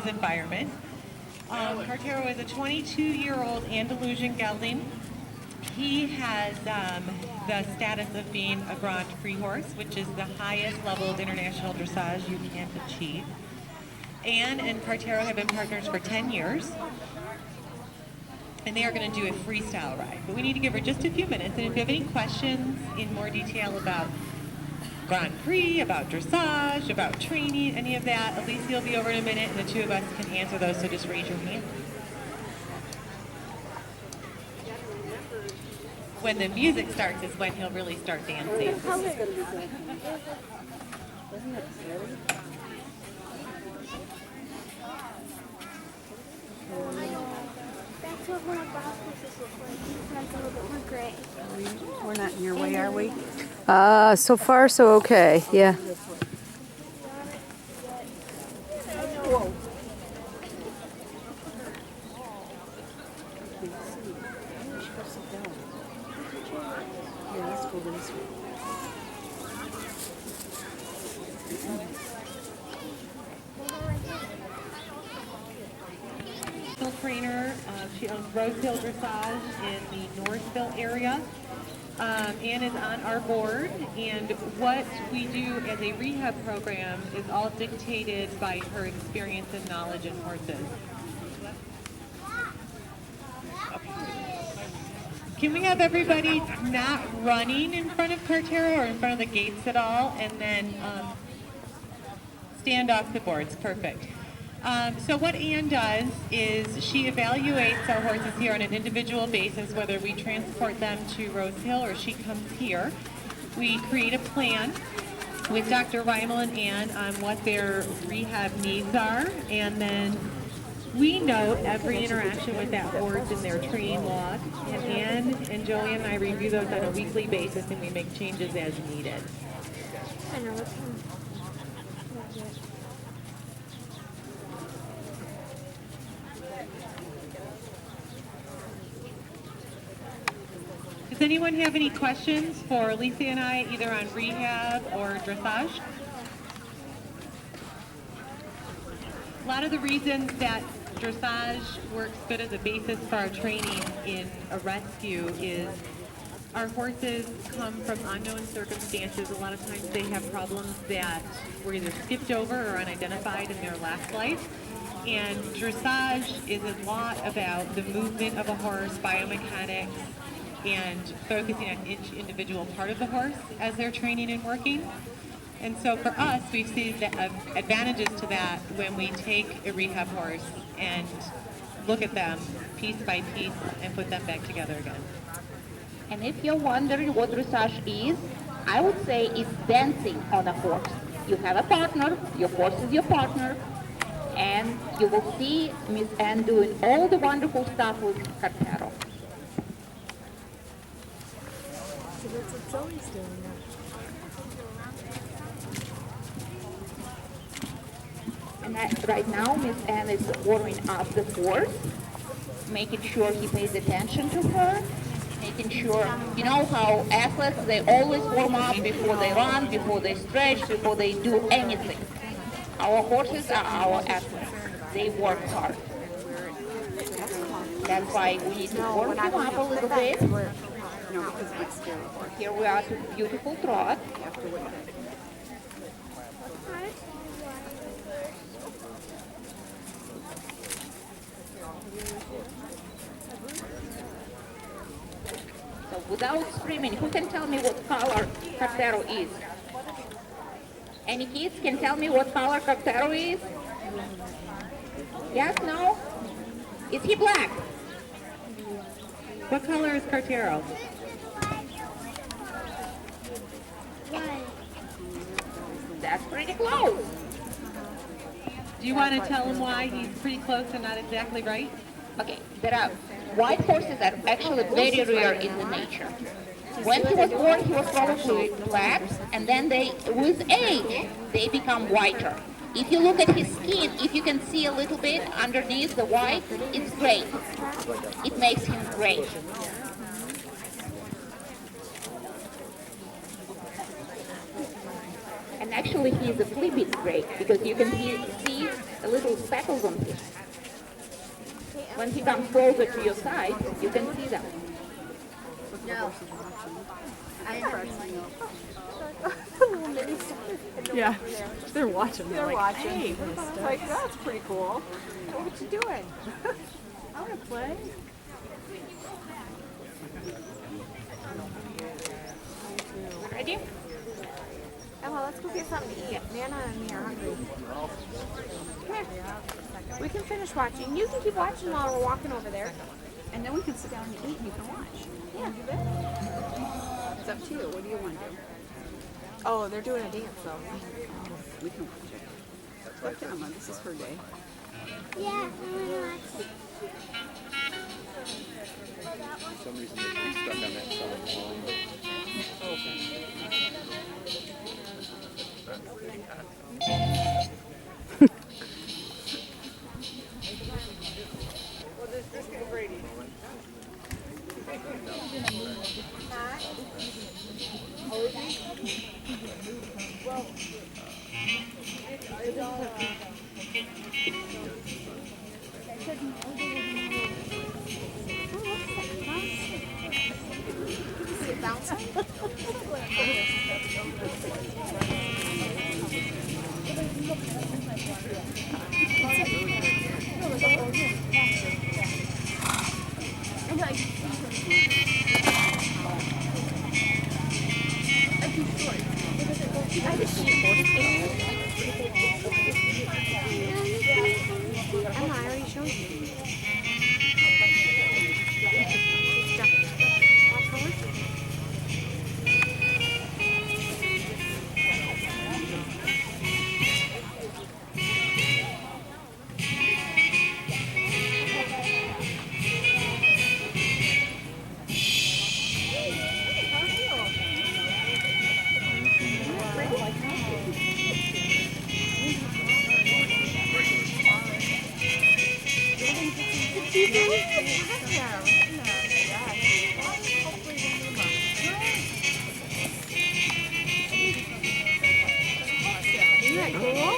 his environment. Cartero is a 22-year-old Andalusian gelding. He has the status of being a Grand Prix horse, which is the highest level of international dressage you can achieve. Anne and Cartero have been partners for 10 years, and they are going to do a freestyle ride. But we need to give her just a few minutes, and if you have any questions in more detail about Grand Prix, about dressage, about training, any of that, Elise will be over in a minute, and the two of us can answer those, so just raise your hand. When the music starts is when he'll really start dancing. That's what one of Bob's horses look like. It's a little bit more gray. We're not in your way, are we? So far so okay, yeah. Whoa. Yeah, let's go this way. Trainer. She owns Rosehill Dressage in the Northville area. Anne is on our board, and what we do as a rehab program is all dictated by her experience and knowledge in horses. Can we have everybody not running in front of Cartero or in front of the gates at all, and then stand off the boards? Perfect. So what Anne does is she evaluates our horses here on an individual basis, whether we transport them to Rosehill or she comes here. We create a plan with Dr. Reimel and Anne on what their rehab needs are, and then we note every interaction with that horse in their training log, and Anne and Joanne and I review those on a weekly basis, and we make changes as needed. I know. Does anyone have any questions for Lisa and I, either on rehab or dressage? A lot of the reasons that dressage works good as a basis for our training in a rescue is our horses come from unknown circumstances. A lot of times they have problems that were either skipped over or unidentified in their last life. And dressage is a lot about the movement of a horse, biomechanics, and focusing on each individual part of the horse as they're training and working. And so for us, we see the advantages to that when we take a rehab horse and look at them piece by piece and put them back together again. And if you're wondering what dressage is, I would say it's dancing on a horse. You have a partner, your horse is your partner, and you will see Miss Anne doing all the wonderful stuff with Cartero. So that's what Zoe's doing now. And right now, Miss Anne is warming up the horse, making sure he pays attention to her, making sure, you know how athletes, they always warm up before they run, before they stretch, before they do anything. Our horses are our athletes. They work hard. That's why we need to warm him up a little bit. No, because it's scary. Here we are to beautiful trot. So without screaming, who can tell me what color Cartero is? Any kids can tell me what color Cartero is? Yes, no? Is he black? What color is Cartero? That's pretty close. Do you want to tell him why he's pretty close and not exactly right? Okay, there are white horses that are actually very rare in the nature. When he was born, he was probably black, and then with age, they become whiter. If you look at his skin, if you can see a little bit underneath the white, it's gray. It makes him gray. And actually, he is a flea bit gray, because you can see a little speckles on him. When he comes closer to your side, you can see them. Yeah, they're watching. They're watching. Hey, like, that's pretty cool. What you doing? I want to play. Ready? Emma, let's go get something to eat. Nana and me are hungry. Come here. We can finish watching. You can keep watching while we're walking over there. And then we can sit down and eat and you can watch. Yeah. Do that? It's up to you. What do you want to do? Oh, they're doing a dance though. We can watch it. Let Emma. This is her day. Yeah, I want to watch. For some reason they get stuck on that song. Emma, I already showed you. Watch the horses. Isn't that cool?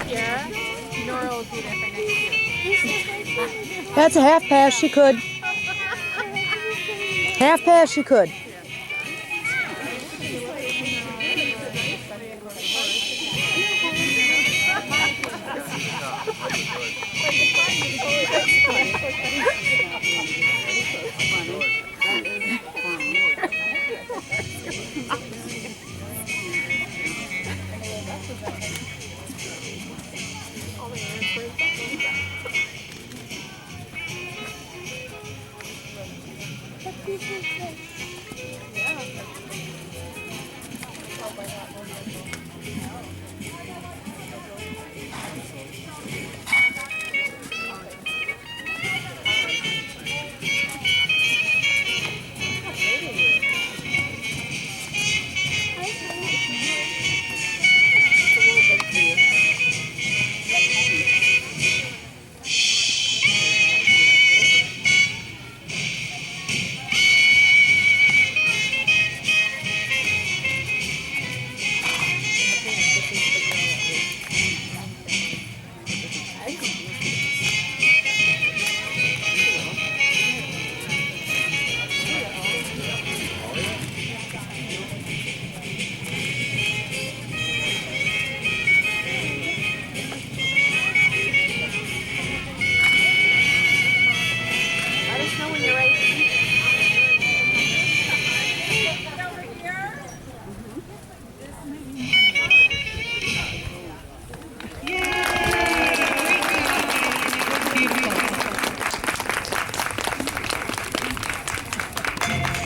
Yeah. Nora will do that for next year. That's a half pass. She could. Half pass. She could.